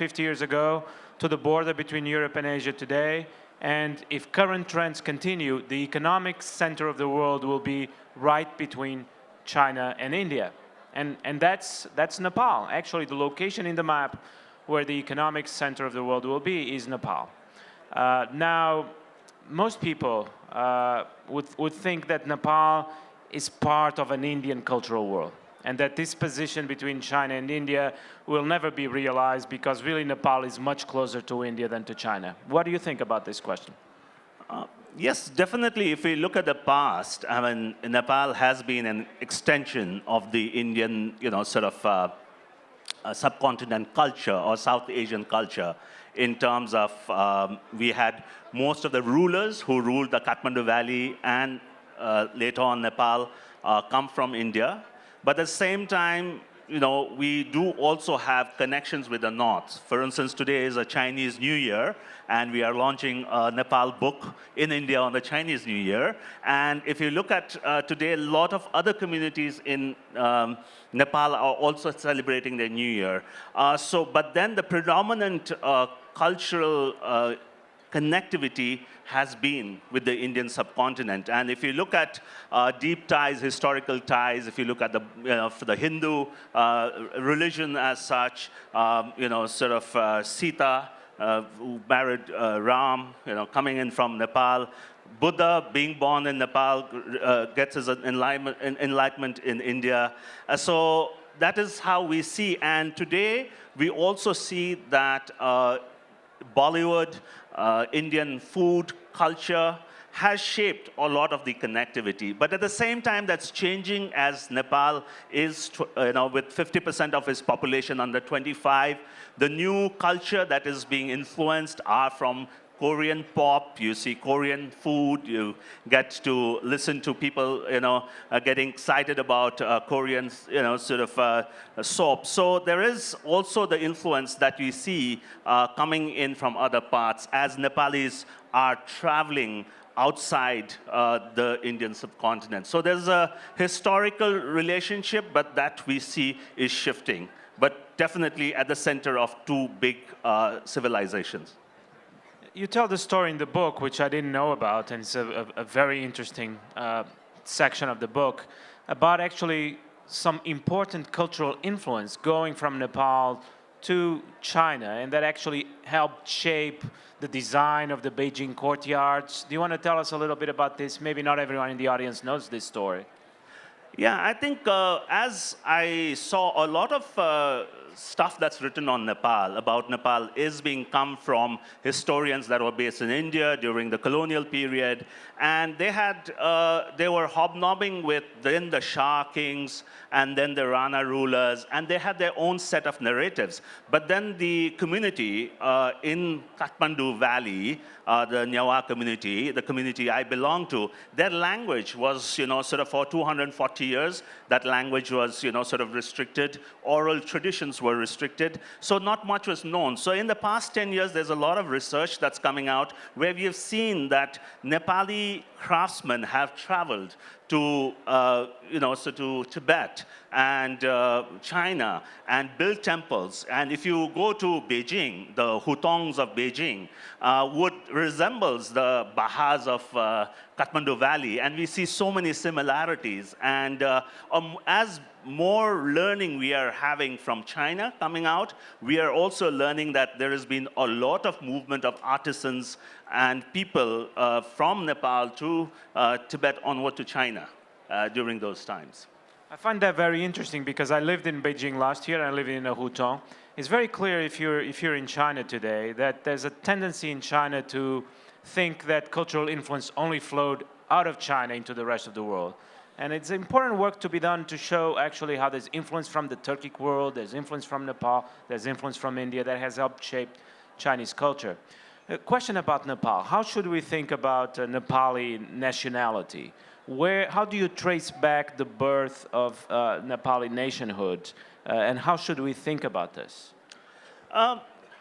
50 years ago to the border between Europe and Asia today. And if current trends continue, the economic center of the world will be right between China and India. And that's Nepal. Actually, the location in the map where the economic center of the world will be is Nepal. Now, most people would think that Nepal is part of an Indian cultural world, and that this position between China and India will never be realized because really Nepal is much closer to India than to China. What do you think about this question? Yes, definitely. If we look at the past, I mean, Nepal has been an extension of the Indian, sort of subcontinent culture or South Asian culture in terms of we had most of the rulers who ruled the Kathmandu Valley and later on Nepal come from India. But at the same time, we do also have connections with the North. For instance, today is a Chinese New Year, and we are launching a Nepal book in India on the Chinese New Year. And if you look at today, a lot of other communities in Nepal are also celebrating their New Year. But then the predominant cultural connectivity has been with the Indian subcontinent. And if you look at deep ties, historical ties, if you look at for the Hindu religion as such, sort of Sita, who married Ram, coming in from Nepal. Buddha, being born in Nepal, gets his enlightenment in India. So that is how we see. And today, we also see that Bollywood, Indian food, culture has shaped a lot of the connectivity. But at the same time, that's changing as Nepal is, with 50% of its population under 25. The new culture that is being influenced are from Korean pop, you see Korean food, you get to listen to people, getting excited about Korean, sort of soap. So there is also the influence that we see coming in from other parts as Nepalis are traveling outside the Indian subcontinent. So there's a historical relationship, but that we see is shifting, but definitely at the center of two big civilizations. You tell the story in the book, which I didn't know about, and it's a very interesting section of the book, about actually some important cultural influence going from Nepal to China, and that actually helped shape the design of the Beijing courtyards. Do you want to tell us a little bit about this? Maybe not everyone in the audience knows this story. Yeah, I think as I saw a lot of stuff that's written on Nepal, about Nepal, is being come from historians that were based in India during the colonial period. And they were hobnobbing with then the Shah kings and then the Rana rulers, and they had their own set of narratives. But then the community in Kathmandu Valley, the Nyawa community, the community I belong to, their language was, sort of for 240 years, that language was, sort of restricted. Oral traditions were restricted, so not much was known. So in the past 10 years, there's a lot of research that's coming out where we have seen that Nepali craftsmen have traveled to, to Tibet and China and built temples. And if you go to Beijing, the hutongs of Beijing resembles the bahas of Kathmandu Valley, and we see so many similarities. And as more learning we are having from China coming out, we are also learning that there has been a lot of movement of artisans and people from Nepal to Tibet onward to China during those times. I find that very interesting because I lived in Beijing last year and I live in a hutong. It's very clear if you're in China today that there's a tendency in China to think that cultural influence only flowed out of China into the rest of the world. And it's important work to be done to show actually how there's influence from the Turkic world, there's influence from Nepal, there's influence from India that has helped shape Chinese culture. A question about Nepal. How should we think about Nepali nationality? How do you trace back the birth of Nepali nationhood? And how should we think about this?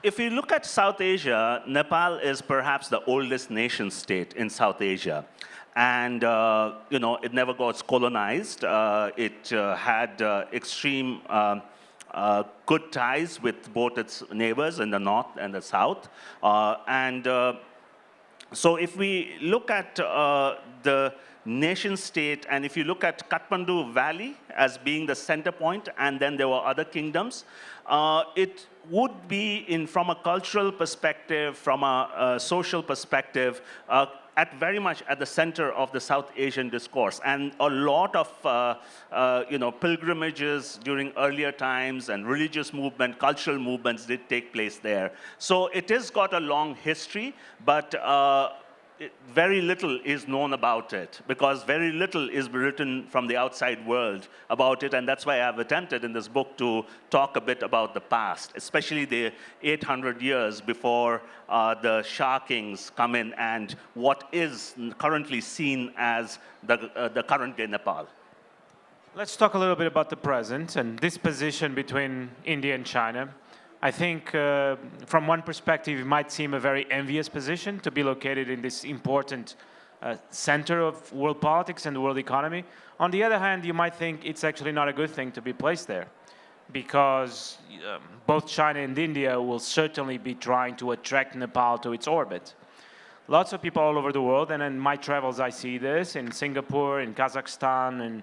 If you look at South Asia, Nepal is perhaps the oldest nation state in South Asia. And, it never got colonized. It had extreme good ties with both its neighbors in the north and the south. So if we look at the nation state, and if you look at Kathmandu Valley as being the center point, and then there were other kingdoms, it would be, from a cultural perspective, from a social perspective, very much at the center of the South Asian discourse. And a lot of pilgrimages during earlier times and religious movement, cultural movements did take place there. So it has got a long history, but very little is known about it, because very little is written from the outside world about it, and that's why I've attempted in this book to talk a bit about the past, especially the 800 years before the Shah kings come in and what is currently seen as the current day Nepal. Let's talk a little bit about the present and this position between India and China. I think from one perspective, it might seem a very envious position to be located in this important center of world politics and the world economy. On the other hand, you might think it's actually not a good thing to be placed there, because both China and India will certainly be trying to attract Nepal to its orbit. Lots of people all over the world, and in my travels I see this, in Singapore, in Kazakhstan, and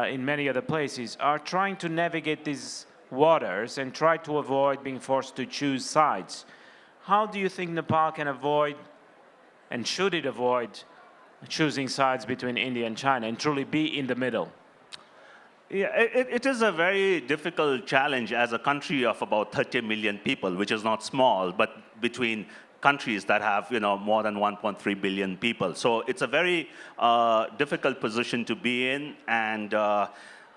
in many other places, are trying to navigate these waters and try to avoid being forced to choose sides. How do you think Nepal can avoid, and should it avoid, choosing sides between India and China and truly be in the middle? Yeah, it is a very difficult challenge as a country of about 30 million people, which is not small, but between countries that have more than 1.3 billion people. So it's a very difficult position to be in, and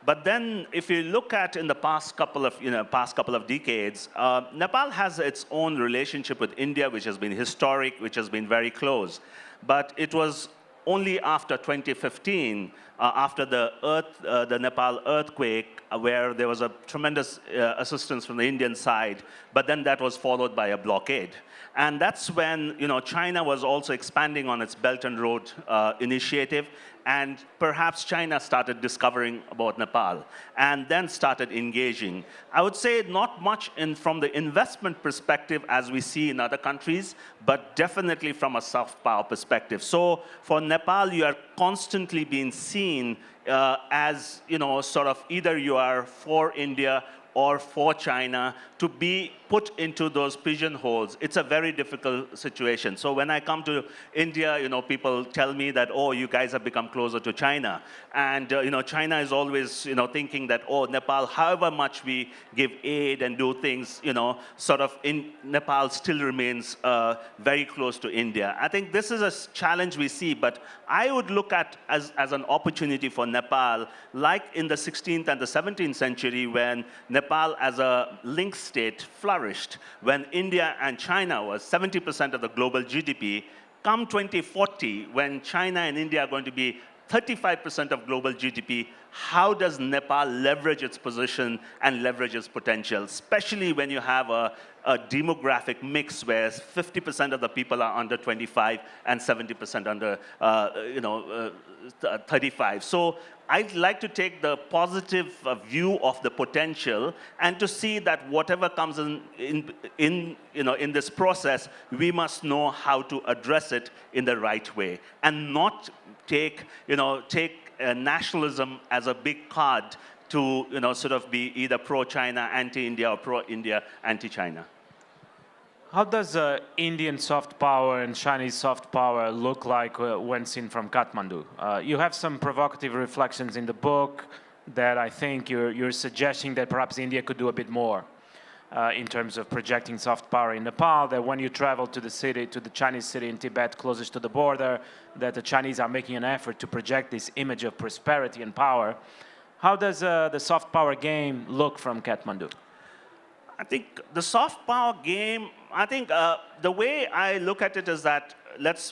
but then, if you look at in the past couple of decades, Nepal has its own relationship with India, which has been historic, which has been very close. But it was only after 2015, after the Nepal earthquake, where there was a tremendous assistance from the Indian side, but then that was followed by a blockade. And that's when China was also expanding on its Belt and Road initiative, and perhaps China started discovering about Nepal and then started engaging. I would say not much from the investment perspective as we see in other countries, but definitely from a soft power perspective. So for Nepal, you are constantly being seen as sort of either you are for India or for China, to be put into those pigeonholes. It's a very difficult situation. So when I come to India, people tell me that, oh, you guys have become closer to China. And China is always thinking that, oh, Nepal, however much we give aid and do things, sort of in Nepal still remains very close to India. I think this is a challenge we see, but I would look at as an opportunity for Nepal, like in the 16th and the 17th century, when Nepal as a linked state flourished, when India and China was 70% of the global GDP. Come 2040, when China and India are going to be 35% of global GDP, how does Nepal leverage its position and leverage its potential, especially when you have a demographic mix where 50% of the people are under 25 and 70% under 35. So I'd like to take the positive view of the potential and to see that whatever comes in this process, we must know how to address it in the right way and not take nationalism as a big card to sort of be either pro-China, anti-India, or pro-India, anti-China. How does Indian soft power and Chinese soft power look like when seen from Kathmandu? You have some provocative reflections in the book that I think you're suggesting that perhaps India could do a bit more in terms of projecting soft power in Nepal, that when you travel to the Chinese city in Tibet closest to the border, that the Chinese are making an effort to project this image of prosperity and power. How does the soft power game look from Kathmandu? I think the soft power game, the way I look at it is that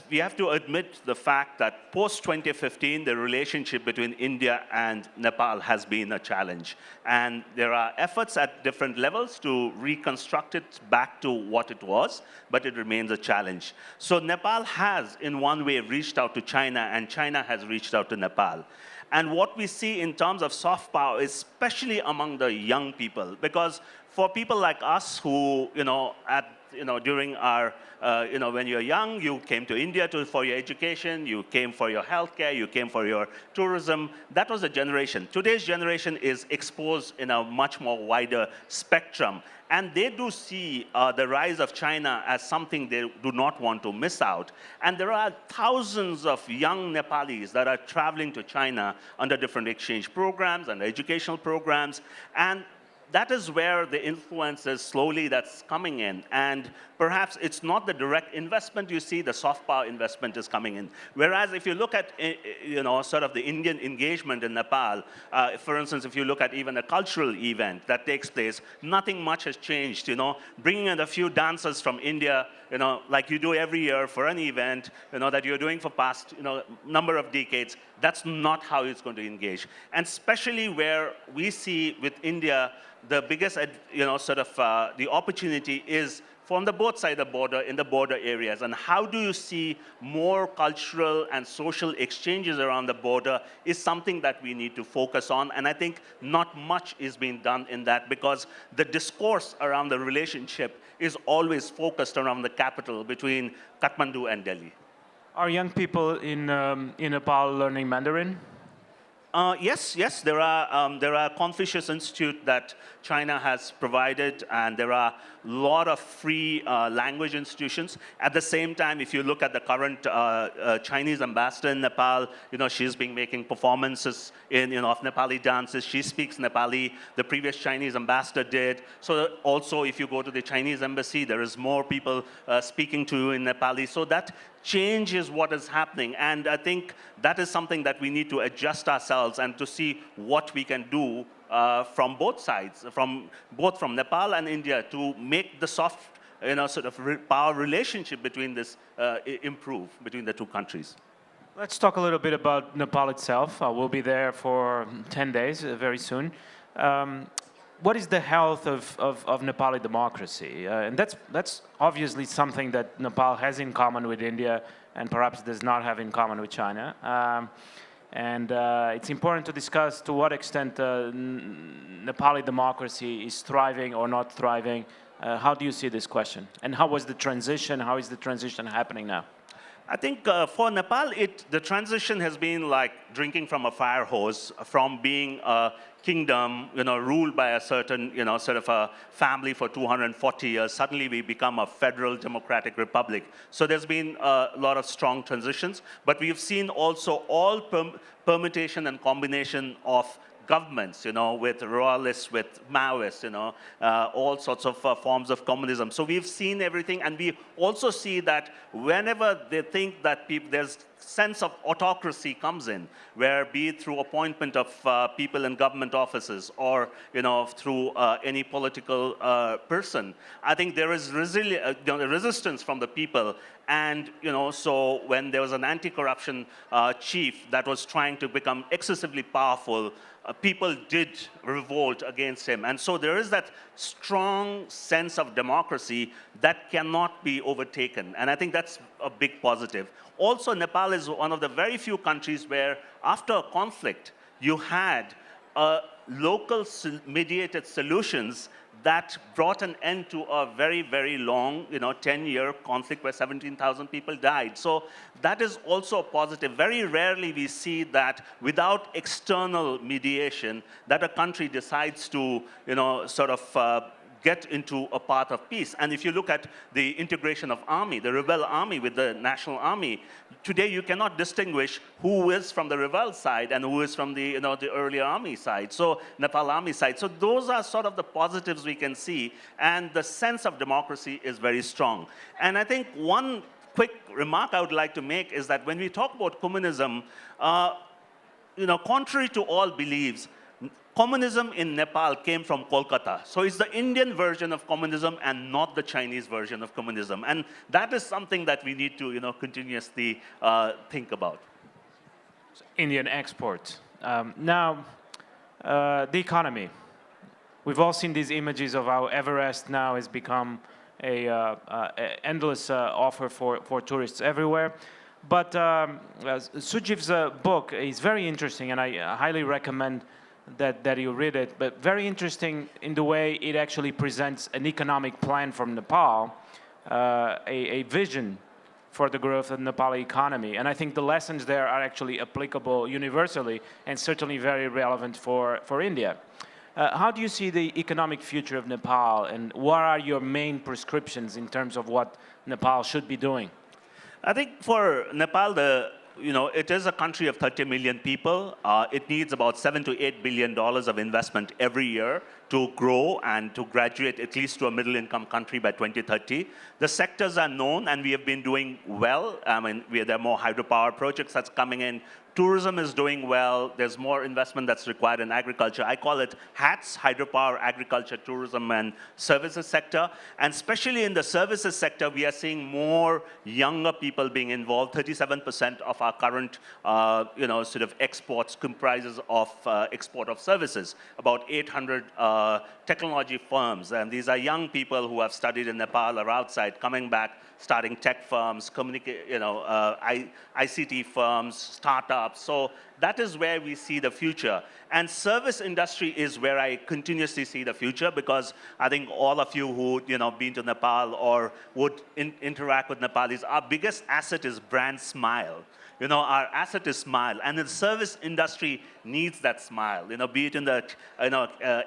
we have to admit the fact that post-2015, the relationship between India and Nepal has been a challenge. And there are efforts at different levels to reconstruct it back to what it was, but it remains a challenge. So Nepal has, in one way, reached out to China, and China has reached out to Nepal. And what we see in terms of soft power, especially among the young people, because for people like us who, during our, when you're young, you came to India for your education, you came for your healthcare, you came for your tourism. That was a generation. Today's generation is exposed in a much more wider spectrum. And they do see the rise of China as something they do not want to miss out. And there are thousands of young Nepalis that are traveling to China under different exchange programs and educational programs. And that is where the influence is slowly that's coming in. And perhaps it's not the direct investment you see, the soft power investment is coming in. Whereas if you look at, sort of the Indian engagement in Nepal, for instance, if you look at even a cultural event that takes place, nothing much has changed, Bringing in a few dancers from India, like you do every year for an event, that you're doing for past, number of decades, that's not how it's going to engage. And especially where we see with India, the biggest, the opportunity is from the both sides of the border, in the border areas. And how do you see more cultural and social exchanges around the border is something that we need to focus on. And I think not much is being done in that, because the discourse around the relationship is always focused around the capital between Kathmandu and Delhi. Are young people in Nepal learning Mandarin? Yes, there are Confucius Institute that China has provided, and there are a lot of free language institutions. At the same time, if you look at the current Chinese ambassador in Nepal, she's been making performances of Nepali dances. She speaks Nepali. The previous Chinese ambassador did. So also, if you go to the Chinese embassy, there is more people speaking to you in Nepali. So that change is what is happening. And I think that is something that we need to adjust ourselves and to see what we can do from both sides, both from Nepal and India, to make the soft, power relationship between this improve between the two countries. Let's talk a little bit about Nepal itself. We'll be there for 10 days very soon. What is the health of Nepali democracy? And that's obviously something that Nepal has in common with India and perhaps does not have in common with China. And it's important to discuss to what extent Nepali democracy is thriving or not thriving. How do you see this question? And how was the transition? How is the transition happening now? I think for Nepal, the transition has been like drinking from a fire hose, from being a kingdom, ruled by a certain, sort of a family for 240 years. Suddenly we become a federal democratic republic. So there's been a lot of strong transitions, but we've seen also all permutation and combination of governments, with royalists, with Maoists, all sorts of forms of communism. So we've seen everything, and we also see that whenever they think that there's sense of autocracy comes in, where be it through appointment of people in government offices or through any political person, I think there is resistance from the people. And so when there was an anti-corruption chief that was trying to become excessively powerful, people did revolt against him. And so there is that strong sense of democracy that cannot be overtaken. And I think that's a big positive. Also, Nepal is one of the very few countries where, after a conflict, you had local mediated solutions that brought an end to a very, very long, 10-year conflict where 17,000 people died. So that is also a positive. Very rarely we see that without external mediation, that a country decides to, get into a path of peace. And if you look at the integration of army, the rebel army with the national army, today you cannot distinguish who is from the rebel side and who is from the, the earlier army side, so Nepal army side. So those are sort of the positives we can see, and the sense of democracy is very strong. And I think one quick remark I would like to make is that when we talk about communism, contrary to all beliefs, communism in Nepal came from Kolkata. So it's the Indian version of communism and not the Chinese version of communism. And that is something that we need to continuously think about. Indian export. Now, the economy. We've all seen these images of how Everest now has become a endless offer for tourists everywhere. But Sujeev's book is very interesting, and I highly recommend that you read it. But very interesting in the way it actually presents an economic plan from Nepal, a vision for the growth of the Nepali economy. And I think the lessons there are actually applicable universally and certainly very relevant for India. How do you see the economic future of Nepal, and what are your main prescriptions in terms of what Nepal should be doing? I think for Nepal, it is a country of 30 million people. It needs about $7 to $8 billion of investment every year to grow and to graduate at least to a middle-income country by 2030. The sectors are known, and we have been doing well. I mean, there are more hydropower projects that's coming in. Tourism is doing well. There's more investment that's required in agriculture. I call it HATS, hydropower, agriculture, tourism, and services sector. And especially in the services sector, we are seeing more younger people being involved. 37% of our current, sort of exports comprises of export of services. About 800 technology firms, and these are young people who have studied in Nepal or outside, coming back, starting tech firms, ICT firms, startups. So that is where we see the future. And service industry is where I continuously see the future, because I think all of you who been to Nepal or would interact with Nepalis, our biggest asset is brand smile. Our asset is smile, and the service industry needs that smile, be it in the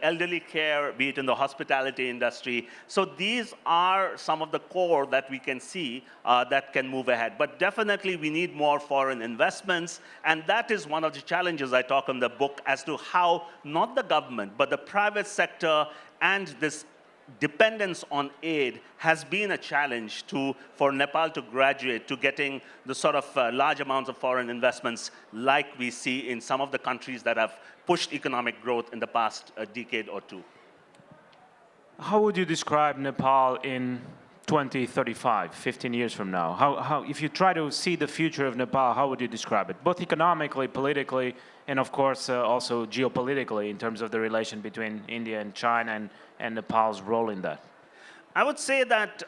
elderly care, be it in the hospitality industry. So these are some of the core that we can see that can move ahead. But definitely we need more foreign investments, and that is one of the challenges I talk in the book as to how not the government, but the private sector and this dependence on aid has been a challenge for Nepal to graduate to getting the sort of large amounts of foreign investments like we see in some of the countries that have pushed economic growth in the past decade or two. How would you describe Nepal in 2035, 15 years from now? How, if you try to see the future of Nepal, how would you describe it? Both economically, politically, and of course also geopolitically in terms of the relation between India and China and Nepal's role in that. I would say that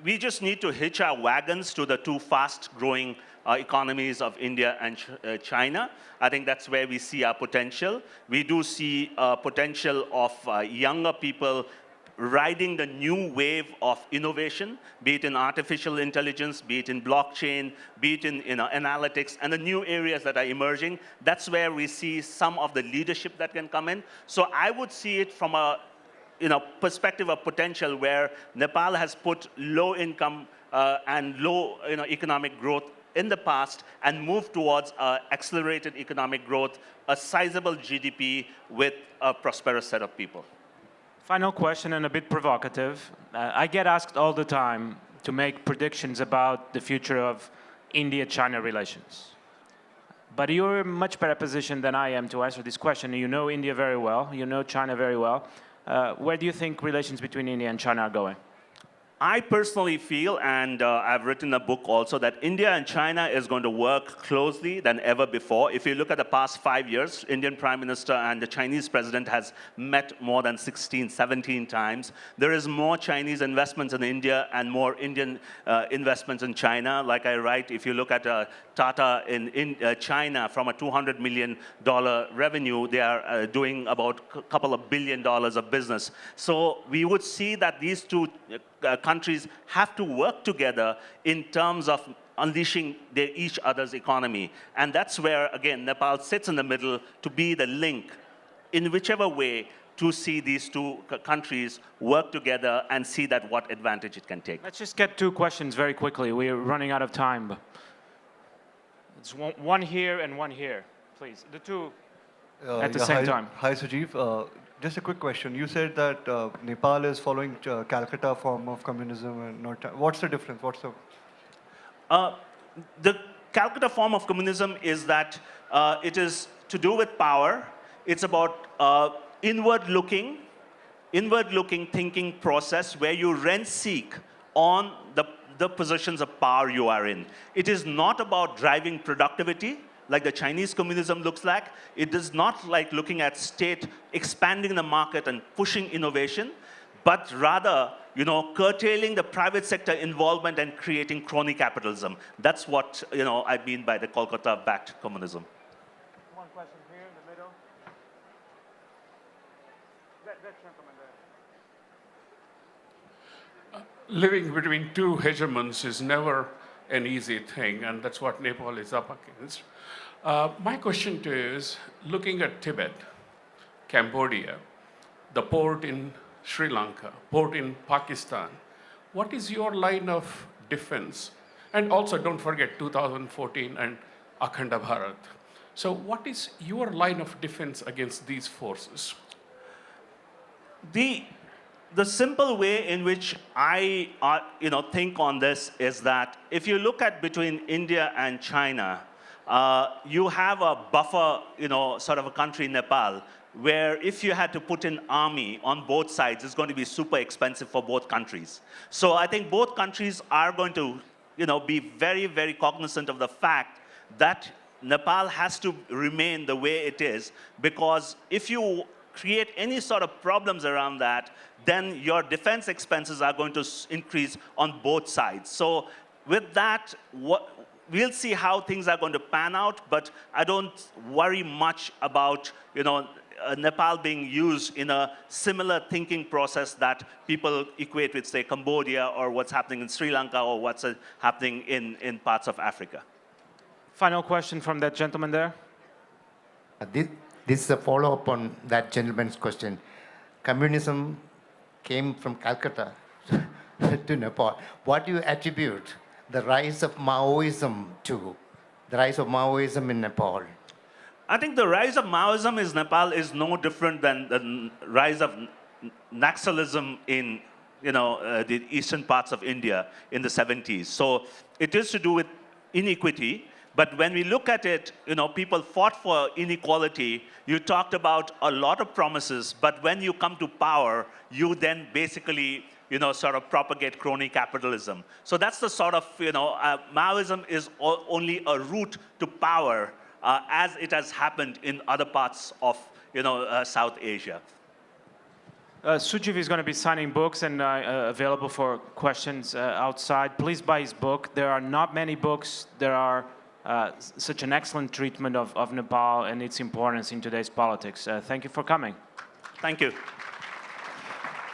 we just need to hitch our wagons to the two fast-growing economies of India and China. I think that's where we see our potential. We do see potential of younger people riding the new wave of innovation, be it in artificial intelligence, be it in blockchain, be it in analytics, and the new areas that are emerging. That's where we see some of the leadership that can come in. So I would see it from a perspective of potential, where Nepal has put low income and low economic growth in the past and moved towards accelerated economic growth, a sizable GDP with a prosperous set of people. Final question, and a bit provocative. I get asked all the time to make predictions about the future of India-China relations. But you're in much better position than I am to answer this question. You know India very well. You know China very well. Where do you think relations between India and China are going? I personally feel, and I've written a book also, that India and China is going to work closely than ever before. If you look at the past 5 years, Indian Prime Minister and the Chinese President has met more than 16, 17 times. There is more Chinese investments in India and more Indian investments in China. Like I write, if you look at Tata in China, from a $200 million revenue, they are doing about a couple of $1 billion of business. So we would see that these two countries have to work together in terms of unleashing each other's economy. And that's where, again, Nepal sits in the middle to be the link in whichever way to see these two countries work together and see that what advantage it can take. Let's just get two questions very quickly. We're running out of time. It's one here and one here, please. The two at the same time. Hi, Sujeev. Just a quick question. You said that Nepal is following Calcutta form of communism and not. What's the difference? The Calcutta form of communism is that it is to do with power. It's about inward-looking thinking process where you rent-seek on the positions of power you are in. It is not about driving productivity, like the Chinese communism looks like. It is not like looking at state expanding the market and pushing innovation, but rather, curtailing the private sector involvement and creating crony capitalism. That's what, I mean by the Kolkata-backed communism. One question here in the middle. That gentleman there. Living between two hegemons is never an easy thing, and that's what Nepal is up against. My question to you is, looking at Tibet, Cambodia, the port in Sri Lanka, port in Pakistan, what is your line of defense? And also, don't forget 2014 and Akhanda Bharat. So what is your line of defense against these forces? The simple way in which I think on this is that if you look at between India and China, you have a buffer, sort of a country, Nepal, where if you had to put an army on both sides, it's going to be super expensive for both countries. So I think both countries are going to, be very, very cognizant of the fact that Nepal has to remain the way it is, because if you create any sort of problems around that, then your defense expenses are going to increase on both sides. So with that, we'll see how things are going to pan out, but I don't worry much about, Nepal being used in a similar thinking process that people equate with, say, Cambodia or what's happening in Sri Lanka or what's happening in parts of Africa. Final question from that gentleman there. This is a follow-up on that gentleman's question. Communism came from Calcutta to Nepal. What do you attribute the rise of Maoism to? The rise of Maoism in Nepal? I think the rise of Maoism in Nepal is no different than the rise of Naxalism in the eastern parts of India in the 70s. So it is to do with inequity. But when we look at it, people fought for inequality. You talked about a lot of promises, but when you come to power, you then basically, sort of propagate crony capitalism. So that's the sort of, Maoism is only a route to power, as it has happened in other parts of, South Asia. Sujeev is going to be signing books and available for questions outside. Please buy his book. There are not many books. There are such an excellent treatment of Nepal and its importance in today's politics. Thank you for coming. Thank you.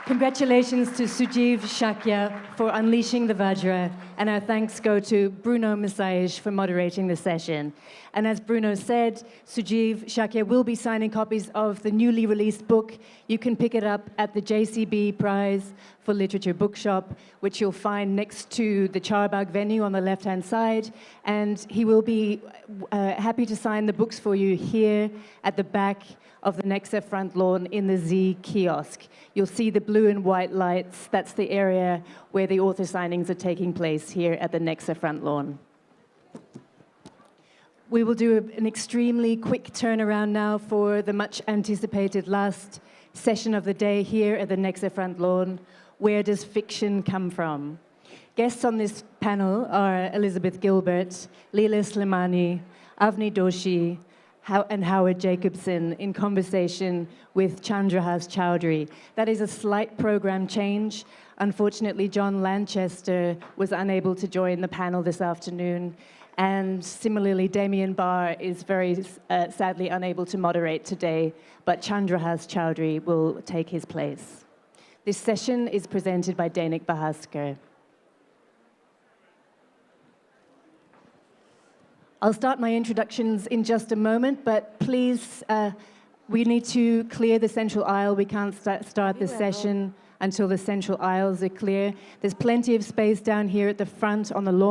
Congratulations to Sujeev Shakya for unleashing the Vajra, and our thanks go to Bruno Maçães for moderating the session. And as Bruno said, Sujeev Shakya will be signing copies of the newly released book. You can pick it up at the JCB Prize for Literature bookshop, which you'll find next to the Charbagh venue on the left-hand side. And he will be happy to sign the books for you here at the back of the Nexa front lawn in the Z kiosk. You'll see the blue and white lights. That's the area where the author signings are taking place here at the Nexa front lawn. We will do an extremely quick turnaround now for the much anticipated last session of the day here at the Nexa front lawn. Where does fiction come from? Guests on this panel are Elizabeth Gilbert, Leela Slimani, Avni Doshi, and Howard Jacobson in conversation with Chandrahas Chowdhury. That is a slight program change. Unfortunately, John Lanchester was unable to join the panel this afternoon. And similarly, Damien Barr is very sadly unable to moderate today, but Chandrahas Chowdhury will take his place. This session is presented by Dainik Bahaskar. I'll start my introductions in just a moment, but please, we need to clear the central aisle. We can't start this session until the central aisles are clear. There's plenty of space down here at the front on the lawn.